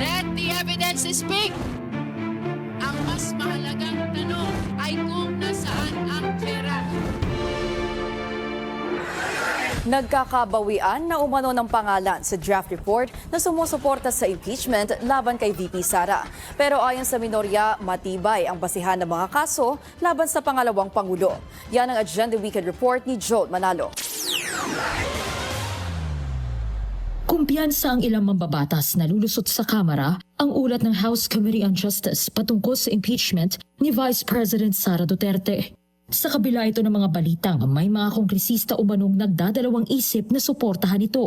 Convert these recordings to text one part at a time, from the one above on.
Let the evidence speak. Ang mas mahalagang tanong ay kung nasaan ang pera. Nagkakabawian na umano ng pangalan sa draft report na sumusuporta sa impeachment laban kay VP Sara. Pero ayon sa minorya, matibay ang basihan ng mga kaso laban sa pangalawang Pangulo. Yan ang Agenda Weekend Report ni Joel Manalo. Kumpiyansa ang ilang mambabatas na lulusot sa Kamara ang ulat ng House Committee on Justice patungkol sa impeachment ni Vice President Sara Duterte. Sa kabila ito ng mga balitang may mga kongresista umanong nagdadalawang isip na suportahan ito.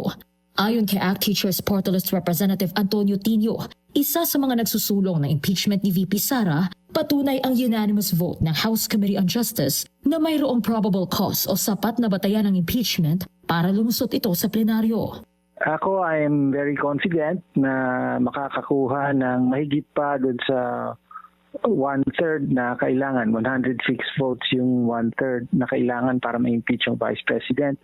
Ayon kay ACT Teachers Party List Representative Antonio Tinio, isa sa mga nagsusulong ng impeachment ni VP Sara, patunay ang unanimous vote ng House Committee on Justice na mayroong probable cause o sapat na batayan ng impeachment para lumusot ito sa plenaryo. Ako, I am very confident na makakakuha ng mahigit pa doon sa 1/3 na kailangan. 106 votes yung 1/3 na kailangan para ma-impeach yung Vice President.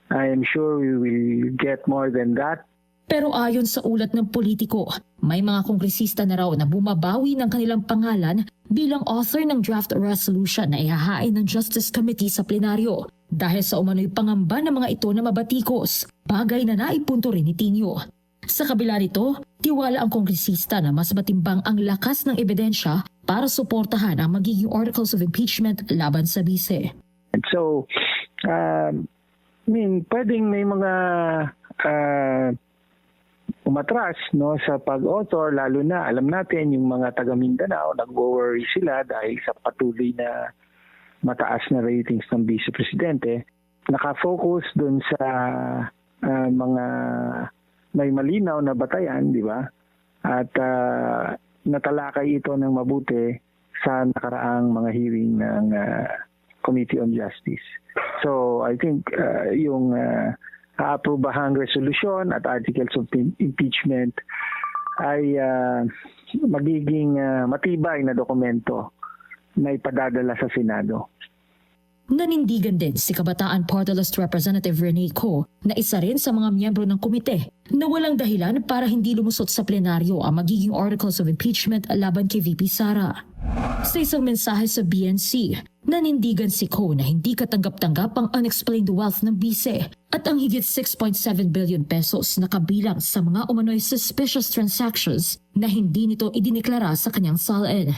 I am sure we will get more than that. Pero ayon sa ulat ng politiko, may mga kongresista na raw na bumabawi ng kanilang pangalan bilang author ng draft resolution na ihahain ng Justice Committee sa plenaryo dahil sa umano'y pangamba ng mga ito na mabatikos, bagay na naipunto rin ni Tinio. Sa kabila nito, tiwala ang kongresista na mas matimbang ang lakas ng ebidensya para suportahan ang magiging articles of impeachment laban sa bise. So, pwedeng may mga umatras no, sa pag-author, lalo na alam natin yung mga taga Mindanao, nag-worry sila dahil sa patuloy na mataas na ratings ng Vice Presidente. Nakafocus dun sa mga may malinaw na batayan, di ba? At natalakay ito ng mabuti sa nakaraang mga hearing ng Committee on Justice. So I think yung aaprobahang resolution at articles of impeachment ay magiging matibay na dokumento na ipadadala sa Senado. Nanindigan din si Kabataan Party List Representative Rene Co na isa rin sa mga miyembro ng komite na walang dahilan para hindi lumusot sa plenaryo ang magiging articles of impeachment laban kay VP Sara. Sa isang mensahe sa BNC, nanindigan si Co na hindi katanggap-tanggap ang unexplained wealth ng bise at ang higit 6.7 billion pesos na kabilang sa mga umano'y suspicious transactions na hindi nito idineklara sa kanyang salin.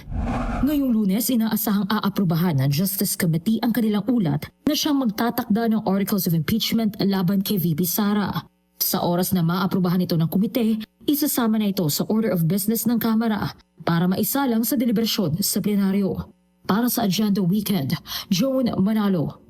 Ngayong Lunes, inaasahang aaprubahan ng Justice Committee ang kanilang ulat na siyang magtatakda ng articles of impeachment laban kay VP Sara. Sa oras na maaprubahan ito ng komite, isasama na ito sa order of business ng Kamara para maisalang sa deliberasyon sa plenaryo. Para sa Agenda Weekend, Joan Manalo,